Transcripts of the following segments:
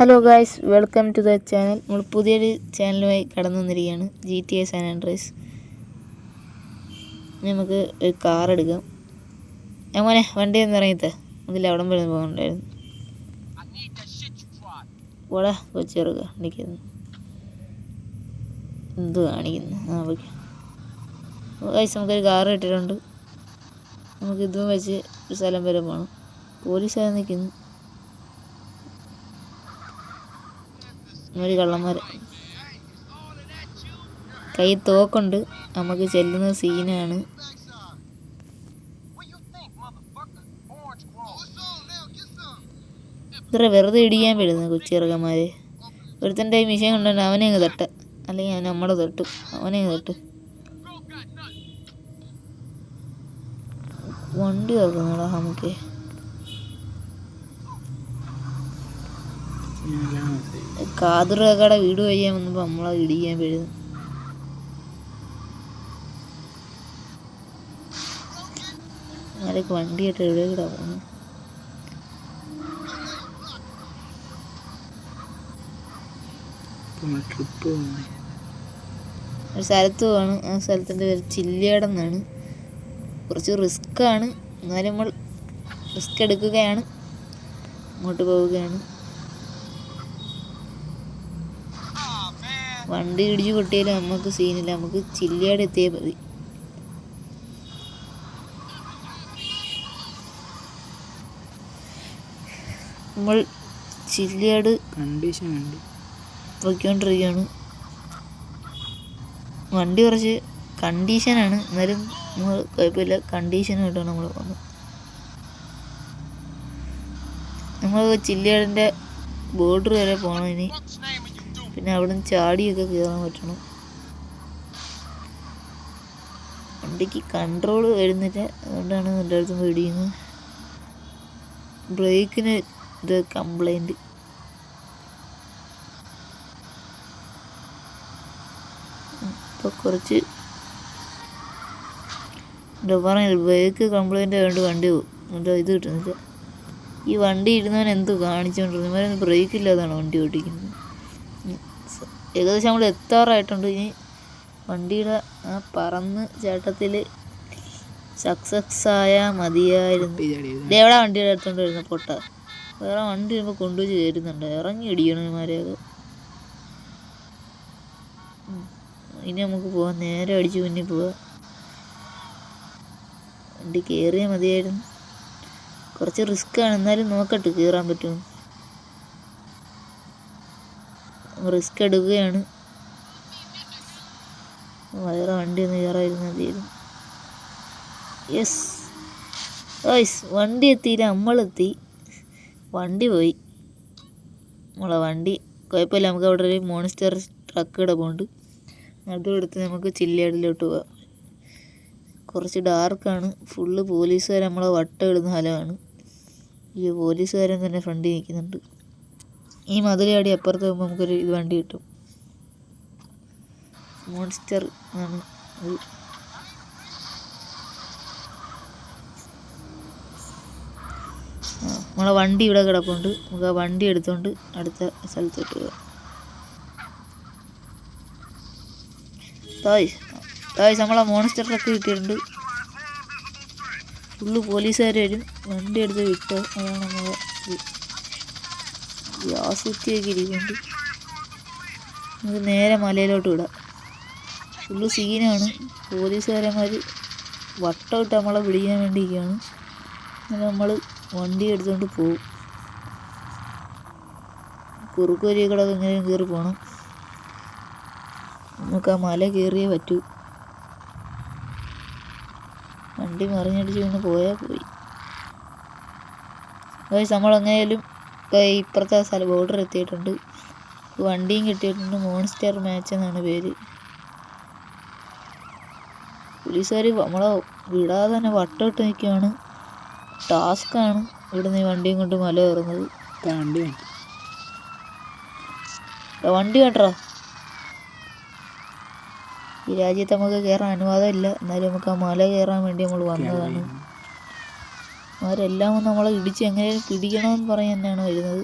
Hello guys, welcome to the channel. നമ്മൾ പുതിയൊരു ചാനലുമായി കടന്നു വന്നിരിക്കുകയാണ്, GTA San Andreas. നമുക്ക് ഒരു കാർ എടുക്കാം. മോനെ വണ്ടി ഒന്ന് ഇറങ്ങിത്തെ, അതിൽ അവിടം വരെ പോകണ്ടായിരുന്നു. ഓടാ കൊച്ചിറക്കുക നിൽക്കുന്നു, എന്ത് കാണിക്കുന്നു. ഗായ്സ്, നമുക്കൊരു കാർ ഇട്ടിട്ടുണ്ട്. നമുക്ക് ഇതും വെച്ച് ഒരു സ്ഥലം വരെ പോകണം. പോലീസുകാർ നിൽക്കുന്നു, ഒരു കള്ളന്മാർ. കൈ തോക്കുണ്ട്, നമുക്ക് ചെല്ലുന്ന സീനാണ്. ഇത്ര വെറുതെ ഇടിക്കാൻ പെടുന്നു കൊച്ചിറക്കന്മാരെ. ഒരുത്തൻ്റെ മിഷൻ കൊണ്ടുണ്ട്, അവനെ അങ്ങ് തട്ട്, അല്ലെങ്കിൽ അവൻ നമ്മളെ തൊട്ട്, അവനെ അങ്ങ് തൊട്ട്. വണ്ടി തുറക്കുന്നുടാ നമുക്ക്. കാതുറക്കട വീട് വയ്യാൻ വന്നപ്പോൾ നമ്മളെ ഇടിക്കാൻ പെടുന്നു. ആരൊക്കെ വണ്ടിയായിട്ട് എവിടെ കൂടെ പോകുന്നു. ഒരു സ്ഥലത്ത് പോവാണ്. ആ സ്ഥലത്തിൻ്റെ പേര് ചില്ലിയാടെന്നാണ്. കുറച്ച് റിസ്ക്കാണ്, എന്നാലും നമ്മൾ റിസ്ക് എടുക്കുകയാണ്, അങ്ങോട്ട് പോവുകയാണ്. വണ്ടി ഇടിച്ച് പൊട്ടിയാലും നമുക്ക് സീനില്ല, നമുക്ക് ചില്ലിയാട് എത്തിയേ മതി. നമ്മൾ ചില്ലിയാട് കണ്ടീഷൻ വണ്ടി പോയിക്കൊണ്ടിരിക്കുകയാണ്. വണ്ടി കുറച്ച് കണ്ടീഷനാണ്, എന്നാലും നമ്മൾ കുഴപ്പമില്ല, കണ്ടീഷനായിട്ടാണ് നമ്മൾ പോകുന്നത്. നമ്മൾ ചില്ലിയാടിൻ്റെ ബോർഡർ വരെ പോകണം ഇനി. പിന്നെ അവിടെ നിന്ന് ചാടിയൊക്കെ കയറാൻ പറ്റണം. വണ്ടിക്ക് കൺട്രോൾ വരുന്നില്ല, അതുകൊണ്ടാണ് എല്ലായിടത്തും പേടിക്കുന്നത്. ബ്രേക്കിന് ഇത് കംപ്ലൈൻറ്റ്. ഇപ്പോൾ കുറച്ച് എന്താ പറയുക, ബ്രേക്ക് കംപ്ലൈൻറ്റ് ആയതുകൊണ്ട് വണ്ടി പോകും, ഇത് കിട്ടുന്നില്ല. ഈ വണ്ടി ഇടുന്നവൻ എന്തോ കാണിച്ചുകൊണ്ടിരുന്നു, ഇവരൊന്നും ബ്രേക്ക് ഇല്ലാതാണ് വണ്ടി ഓടിക്കുന്നത്. ഏകദേശം നമ്മൾ എത്താറായിട്ടുണ്ട്. ഇനി വണ്ടിയുടെ ആ പറന്ന് ചേട്ടത്തിൽ സക്സസ് ആയാൽ മതിയായിരുന്നു. എവിടെ വണ്ടിയുടെ അടുത്തോണ്ട് വരുന്ന പൊട്ട, വേറെ വണ്ടി വരുമ്പോൾ കൊണ്ടുവച്ച് കയറുന്നുണ്ട്. ഇറങ്ങി ഇടിക്കണമാരെയൊക്കെ. ഇനി നമുക്ക് പോവാം, നേരെ അടിച്ച് മുന്നിൽ പോവാം. വണ്ടി കയറിയാൽ മതിയായിരുന്നു. കുറച്ച് റിസ്ക്കാണ്, എന്നാലും നോക്കട്ടെ കയറാൻ പറ്റുമോ. റിസ്ക് എടുക്കുകയാണ്. വേറെ വണ്ടി ഒന്ന് കയറായിരുന്നാൽ മതിയായിരുന്നു. യെസ് ഗായ്സ്, വണ്ടി എത്തിയില്ല, നമ്മളെത്തി. വണ്ടി പോയി, നമ്മളെ വണ്ടി കുഴപ്പമില്ല. നമുക്ക് അവിടെ ഒരു മോൺസ്റ്റർ ട്രക്ക് കിടപ്പുണ്ട്, അതും എടുത്ത് നമുക്ക് ചില്ലിയാടിലോട്ട് പോവാം. കുറച്ച് ഡാർക്കാണ്, ഫുള്ള് പോലീസുകാർ നമ്മളെ വട്ടം ഇടുന്ന സ്ഥലമാണ്. ഈ പോലീസുകാരൻ തന്നെ ഫ്രണ്ടിൽ നിൽക്കുന്നുണ്ട്. ഈ മതിലാടി അപ്പുറത്ത് പോകുമ്പോൾ നമുക്കൊരു ഇത് വണ്ടി കിട്ടും. മോൺസ്റ്റർ ആണ് അത്. നമ്മളെ വണ്ടി ഇവിടെ കിടപ്പുണ്ട്, നമുക്ക് ആ വണ്ടി എടുത്തുകൊണ്ട് അടുത്ത സ്ഥലത്തോട്ട് പോകാം. തായ്സ് നമ്മളെ മോൺസ്റ്റർ ട്രക്ക് കിട്ടിയിട്ടുണ്ട്. ഫുള്ള് പോലീസുകാർ വരും, വണ്ടി എടുത്ത് വിട്ടോ. അതാണ് നമ്മളെ ഗ്യാസ് കുറ്റിയൊക്കെ ഇരിക്കുന്നുണ്ട്. നമുക്ക് നേരെ മലയിലോട്ട് വിടാം. ഫുള്ള് സീനാണ്, പോലീസുകാരന്മാർ വട്ടം ഇട്ട് നമ്മളെ പിടിക്കാൻ വേണ്ടിയിരിക്കുകയാണ്. അങ്ങനെ നമ്മൾ വണ്ടി എടുത്തുകൊണ്ട് പോകും. കുറുക്കുവരികളൊക്കെ എങ്ങനെയും കയറി പോകണം. നമുക്ക് ആ മല കയറിയേ പറ്റൂ. വണ്ടി മറിഞ്ഞടിച്ച് വീണ് പോയാൽ പോയി. നമ്മളെങ്ങനെയാലും ഇപ്പുറത്തെ സ്ഥലം ബോർഡർ എത്തിയിട്ടുണ്ട്. വണ്ടിയും കിട്ടിയിട്ടുണ്ട്. മോൺസ്റ്റർ മാച്ച് എന്നാണ് പേര്. പോലീസുകാർ നമ്മളെ വിടാതെ തന്നെ വട്ടമിട്ട് നിൽക്കുകയാണ്. ടാസ്ക്കാണ് ഇവിടുന്ന് ഈ വണ്ടിയും കൊണ്ട് മല കയറുന്നത്. വണ്ടി വേണ്ടോ, ഈ രാജ്യത്ത് നമുക്ക് കയറാൻ അനുവാദമില്ല, എന്നാലും നമുക്ക് ആ മല കയറാൻ വേണ്ടി നമ്മൾ വന്നതാണ്. അവരെല്ലാം നമ്മളെ ഇടിച്ച് എങ്ങനെയും പിടിക്കണമെന്ന് പറഞ്ഞ് തന്നെയാണ് വരുന്നത്.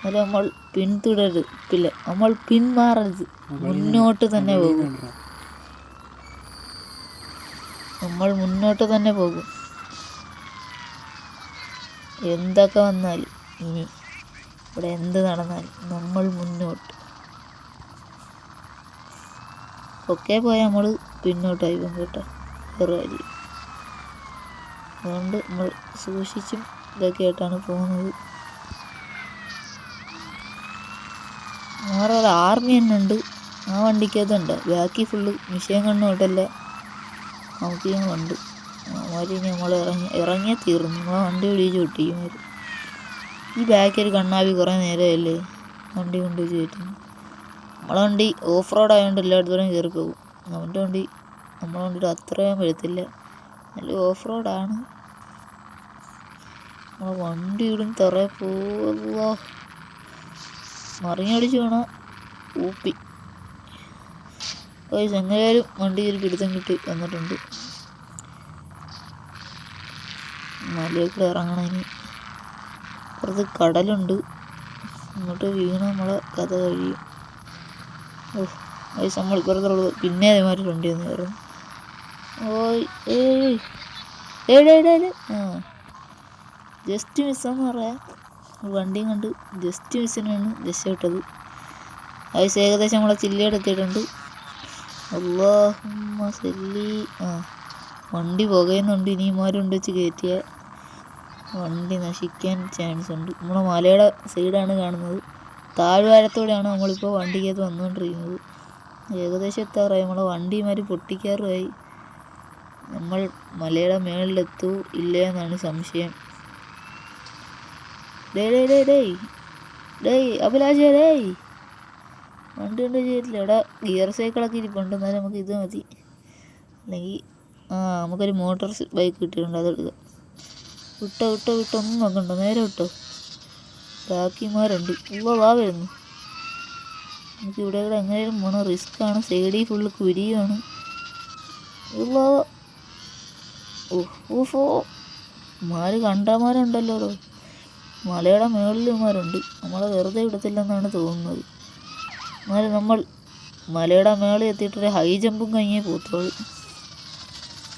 അത് നമ്മൾ പിന്തുടരുപ്പില്ല, നമ്മൾ പിന്മാറരുത്, മുന്നോട്ട് തന്നെ പോകും. നമ്മൾ മുന്നോട്ട് തന്നെ പോകും. എന്തൊക്കെ വന്നാലും ഇനി ഇവിടെ എന്ത് നടന്നാലും നമ്മൾ മുന്നോട്ട്. ഒക്കെ പോയാൽ നമ്മൾ പിന്നോട്ടായി പോകും കേട്ടോ, വേറെ കാര്യം. അതുകൊണ്ട് നമ്മൾ സൂക്ഷിച്ചും ഇതൊക്കെ ആയിട്ടാണ് പോകുന്നത്. വേറെ ഒരു ആർമി തന്നെ ഉണ്ട്, ആ വണ്ടിക്കകത്തുണ്ട്. ബാക്കി ഫുള്ള് മിഷീൻ കണ്ണു തൊട്ടല്ല നമുക്ക് ഞാൻ കണ്ടു. അവന്മാർ നമ്മൾ ഇറങ്ങിയാൽ തീർന്നു, നമ്മളെ വണ്ടി പിടിച്ച് പൊട്ടിക്കുമാർ. ഈ ബാക്കിൽ കണ്ണാവി കുറേ നേരമല്ലേ വണ്ടി കൊണ്ട് കയറ്റുന്നു. നമ്മളെ വണ്ടി ഓഫ് റോഡ് ആയതുകൊണ്ട് എല്ലായിടത്തോളം കയറി പോകും. അവൻ്റെ വണ്ടി നമ്മളെ വണ്ടിയിട്ട് അത്രയും വരത്തില്ല, നല്ല ഓഫ് റോഡാണ്. നമ്മളെ വണ്ടി ഇടും തറ പോവുക, മറിഞ്ഞടിച്ച് വേണം ഊപ്പി. എങ്ങനെയാലും വണ്ടി ഒരു പിടുത്തം കിട്ടി വന്നിട്ടുണ്ട്. മലയൊക്കെ ഇറങ്ങണം ഇനി. പുറത്ത് കടലുണ്ട്, ഇങ്ങോട്ട് വീണ നമ്മളെ കഥ കഴിയും. ഓ നമ്മൾ ഇപ്പുറത്തുള്ളത് പിന്നെ അതേമാതിരി വണ്ടി വന്ന് കയറും. ആ ജസ്റ്റ് മിസ്സെന്ന് പറയാം, വണ്ടിയും കണ്ട് ജസ്റ്റ് മിസ്സിനാണ് രക്ഷപ്പെട്ടത്. ഏകദേശം നമ്മളെ ചില്ലയുടെ എത്തിയിട്ടുണ്ട്. അല്ലാഹുമ്മ സല്ലി. വണ്ടി പുകയുന്നുണ്ട്, ഇനിമാരുണ്ട് വെച്ച് കയറ്റിയ വണ്ടി നശിക്കാൻ ചാൻസ് ഉണ്ട്. നമ്മളെ മലയുടെ സൈഡാണ് കാണുന്നത്, താഴ്വാരത്തോടെയാണ് നമ്മളിപ്പോൾ വണ്ടിക്കകത്ത് വന്നുകൊണ്ടിരിക്കുന്നത്. ഏകദേശം എത്താറായി, നമ്മളെ വണ്ടിമാര് പൊട്ടിക്കാറുമായി. നമ്മൾ മലയുടെ മേളിലെത്തൂ ഇല്ലേ എന്നാണ് സംശയം. ഡേയ് അഭിലാഷേ, ഡേയ് വണ്ടി കൊണ്ട് ചെയ്തിട്ടില്ല. ഇവിടെ ഗിയർ സൈക്കിളൊക്കെ ഇരിപ്പുണ്ട്, എന്നാലും നമുക്ക് ഇത് മതി. അല്ലെങ്കിൽ നമുക്കൊരു മോട്ടോർ ബൈക്ക് കിട്ടിയിട്ടുണ്ട്, അതെടുക്കാം. വിട്ടോ ഒന്നും നോക്കണ്ട, നേരെ വിട്ടോ. ബാക്കിമാരുണ്ട്, വാ വരുന്നു. നമുക്ക് ഇവിടെ എങ്ങനെയും പോകണം, റിസ്ക്കാണ്. സൈഡിൽ ഫുള്ള് കുരിയാണ്. ഓഫോ മാര് കണ്ടമാരുണ്ടല്ലോ, മലയുടെ മേളിലുമാരുണ്ട്. നമ്മളെ വെറുതെ വിടത്തില്ലെന്നാണ് തോന്നുന്നത്. എന്നാലും നമ്മൾ മലയുടെ മേളിൽ എത്തിയിട്ടൊരു ഹൈ ജമ്പും കഴിഞ്ഞേ പോത്തോളൂ,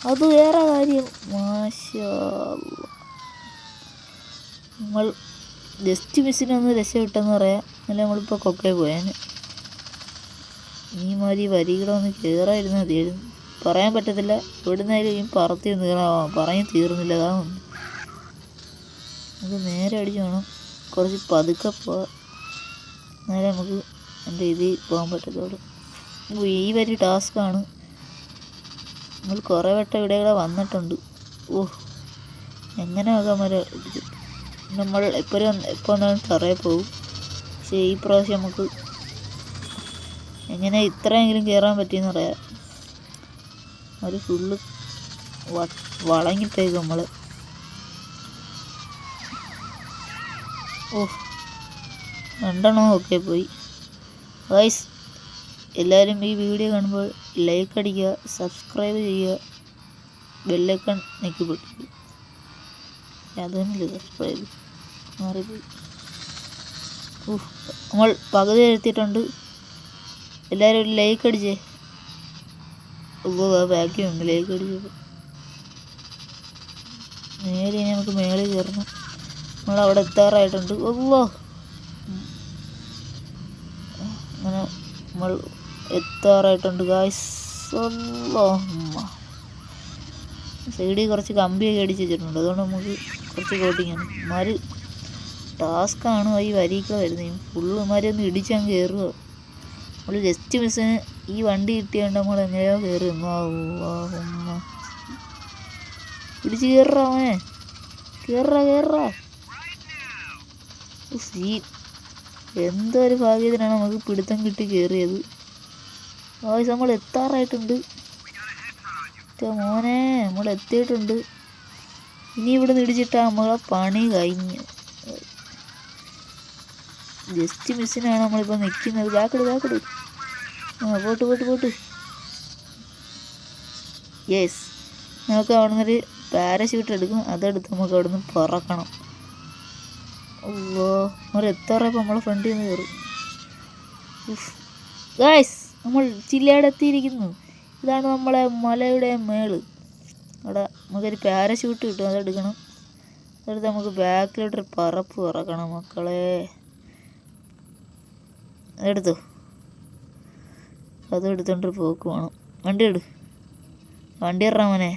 അത് വേറെ കാര്യം. മാഷാ അല്ലാഹ്, നമ്മൾ ജസ്റ്റ് മിസ്സിനൊന്ന് രക്ഷപ്പെട്ടെന്ന് പറയാം. അല്ല നമ്മളിപ്പോൾ കൊക്കേ പോയാൽ ഈ മാതിരി വരികളൊന്ന് കയറായിരുന്നാൽ മതിയായിരുന്നു. പറയാൻ പറ്റത്തില്ല, എവിടുന്നായാലും ഈ പറത്തി പറഞ്ഞ് തീർന്നില്ല. അതാ ഒന്ന് നമുക്ക് നേരെ അടിച്ച് വേണം, കുറച്ച് പതുക്കെ പോവാം, നേരെ നമുക്ക് എൻ്റെ ഇതിൽ പോകാൻ പറ്റത്തുള്ളൂ. ഈ വരി ടാസ്ക്കാണ്. നമ്മൾ കുറേ വട്ടം ഇവിടെയൊക്കെ വന്നിട്ടുണ്ട്. എങ്ങനെ ആകാൻ വരെ നമ്മൾ എപ്പോൾ വന്നാലും തറയിൽ പോകും. പക്ഷേ ഈ പ്രാവശ്യം നമുക്ക് എങ്ങനെ ഇത്രയെങ്കിലും കയറാൻ പറ്റിയെന്ന് പറയാം. ഒരു ഫുള്ള് വളങ്ങിപ്പോയി നമ്മൾ. രണ്ടെണ്ണം ഒക്കെ പോയി. ഗൈസ് എല്ലാവരും ഈ വീഡിയോ കാണുമ്പോൾ ലൈക്ക് അടിക്കുക, സബ്സ്ക്രൈബ് ചെയ്യുക, ബെല്ലൈക്കൺ ഞെക്കി പൊട്ടിക്കുക. അതൊന്നുമില്ല, സബ്സ്ക്രൈബ് മാറിപ്പോയി. നമ്മൾ പകുതി എഴുത്തിയിട്ടുണ്ട്. എല്ലാവരും ഒരു ലൈക്ക് അടിച്ചേ. ബാക്കിയുണ്ട് ലൈക്ക് അടിച്ചപ്പോൾ. നേരെ നമുക്ക് മേളിൽ കയറണം. നമ്മളവിടെ എത്താറായിട്ടുണ്ട്. അങ്ങനെ നമ്മൾ എത്താറായിട്ടുണ്ട് ഗായ്സ്. സൈഡിൽ കുറച്ച് കമ്പിയൊക്കെ അടിച്ച് വെച്ചിട്ടുണ്ട്, അതുകൊണ്ട് നമുക്ക് കുറച്ച് കോട്ടിങ്ങാണ്. ഇമാര് ടാസ്ക്കാണ് ഈ വരിക്കളെ വരുന്നത്. ഫുള്ള് ഇമാരെ ഒന്ന് ഇടിച്ചങ്ങ് കയറുക. നമ്മൾ ജസ്റ്റ് മിസ്സിന് ഈ വണ്ടി കിട്ടിയാണ്ട് നമ്മൾ എങ്ങനെയോ കയറി. പിടിച്ച് കയറാ മോനെ, കയറാ. എന്തോ ഒരു ഭാഗ്യത്തിനാണ് നമുക്ക് പിടുത്തം കിട്ടി കയറിയത്. നമ്മൾ എത്താറായിട്ടുണ്ട് മോനെ, നമ്മൾ എത്തിയിട്ടുണ്ട്. ഇനി ഇവിടെ നിന്ന് ഇടിച്ചിട്ടാ നമ്മളെ പണി കഴിഞ്ഞു. ജസ്റ്റ് മിസ്സിനാണ് നമ്മളിപ്പോൾ നിൽക്കുന്നത്. ബാക്കിട് പോട്ട്. യെസ്, നമുക്ക് അവിടെ നിന്നൊരു പാരഷൂട്ട് എടുക്കും, അതെടുത്ത് നമുക്ക് അവിടെ നിന്ന് പറക്കണം. അല്ലോ എത്താറയപ്പോൾ നമ്മളെ ഫ്രണ്ടിൽ നിന്ന് കയറും. ഗായ്സ് നമ്മൾ ചില്ലയുടെ എത്തിയിരിക്കുന്നു. ഇതാണ് നമ്മളെ മലയുടെ മേള്. അവിടെ നമുക്കൊരു പാരഷൂട്ട് കിട്ടും, അതെടുക്കണം. അതെടുത്ത് നമുക്ക് ബാക്കിലോട്ടൊരു പറപ്പ് ഇറക്കണം മക്കളെ. അതെടുത്തോ, അതെടുത്തോണ്ടൊരു പോക്ക് വേണം. വണ്ടി ഇടാം മോനെ.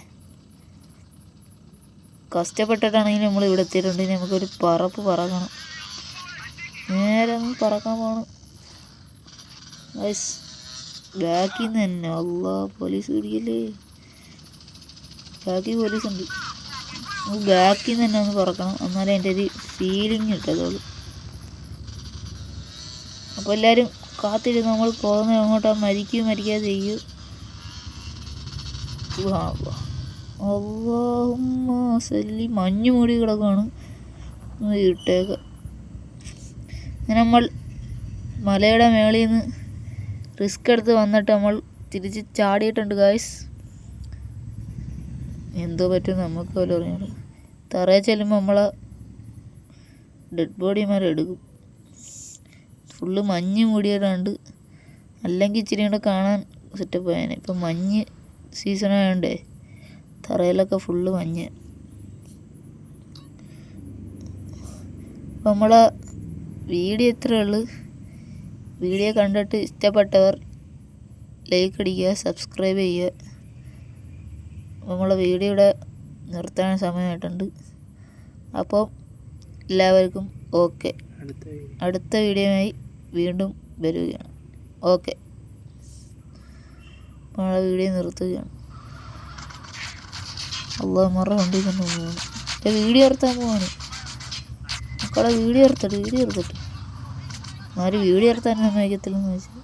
കഷ്ടപ്പെട്ടിട്ടാണെങ്കിൽ നമ്മൾ ഇവിടെ എത്തിയിട്ടുണ്ടെങ്കിൽ നമുക്കൊരു പറപ്പ് പറക്കണം. നേരെ ഒന്ന് പറക്കാൻ പോകണം. ബാക്കിൽ നിന്ന് തന്നെ അല്ലാ പോലീസ് പിടിക്കല്ലേ. ബാക്കിൽ പോലീസുണ്ട്. ബാക്കിൽ നിന്ന് തന്നെ ഒന്ന് പറക്കണം, എന്നാലേ എൻ്റെ ഒരു ഫീലിംഗ് കിട്ടത്തുള്ളൂ. അപ്പോൾ എല്ലാവരും കാത്തിരുന്ന് നമ്മൾ പോകുന്നത് അങ്ങോട്ടാ മരിക്കാതെ ചെയ്യൂ. അല്ലാഹുമ്മ സല്ലി. മഞ്ഞ് മൂടി കിടക്കുകയാണ്, ഇട്ടേക്ക്. നമ്മൾ മലയുടെ മേളിൽ നിന്ന് റിസ്ക് എടുത്ത് വന്നിട്ട് നമ്മൾ തിരിച്ച് ചാടിയിട്ടുണ്ട് ഗായ്സ്. എന്തോ പറ്റും നമുക്ക് പോലും അറിഞ്ഞൂടാ. തറയിൽ ചെല്ലുമ്പോൾ നമ്മളെ ഡെഡ് ബോഡിമാരെടുക്കും. ഫുള്ള് മഞ്ഞ് മൂടിയതുകൊണ്ട്, അല്ലെങ്കിൽ ഇച്ചിരി കൂടെ കാണാൻ സെറ്റപ്പ് ആയേനെ. ഇപ്പം മഞ്ഞ് സീസണായതുകൊണ്ടേ തറയിലൊക്കെ ഫുള്ള് മഞ്ഞ്. അപ്പം നമ്മളെ വീഡിയോ ഇത്രയേ ഉള്ളൂ. വീഡിയോ കണ്ടിട്ട് ഇഷ്ടപ്പെട്ടവർ ലൈക്ക് അടിക്കുക, സബ്സ്ക്രൈബ് ചെയ്യുക. നമ്മളെ വീഡിയോയുടെ നിർത്താൻ സമയമായിട്ടുണ്ട്. അപ്പോൾ എല്ലാവർക്കും ഓക്കെ. അടുത്ത വീഡിയോയുമായി വീണ്ടും വരികയാണ്. ഓക്കെ, നമ്മളെ വീഡിയോ നിർത്തുകയാണ്. അള്ളാഹ് വണ്ടി കൊണ്ട് പോകണം. വീഡിയോ നിർത്താൻ പോവാണ് മക്കളെ. വീഡിയോ നിർത്തട്ടെ. ആരും വീഡിയോ നിർത്താൻ സമ്മതിക്കത്തില്ലെന്ന് വെച്ചാൽ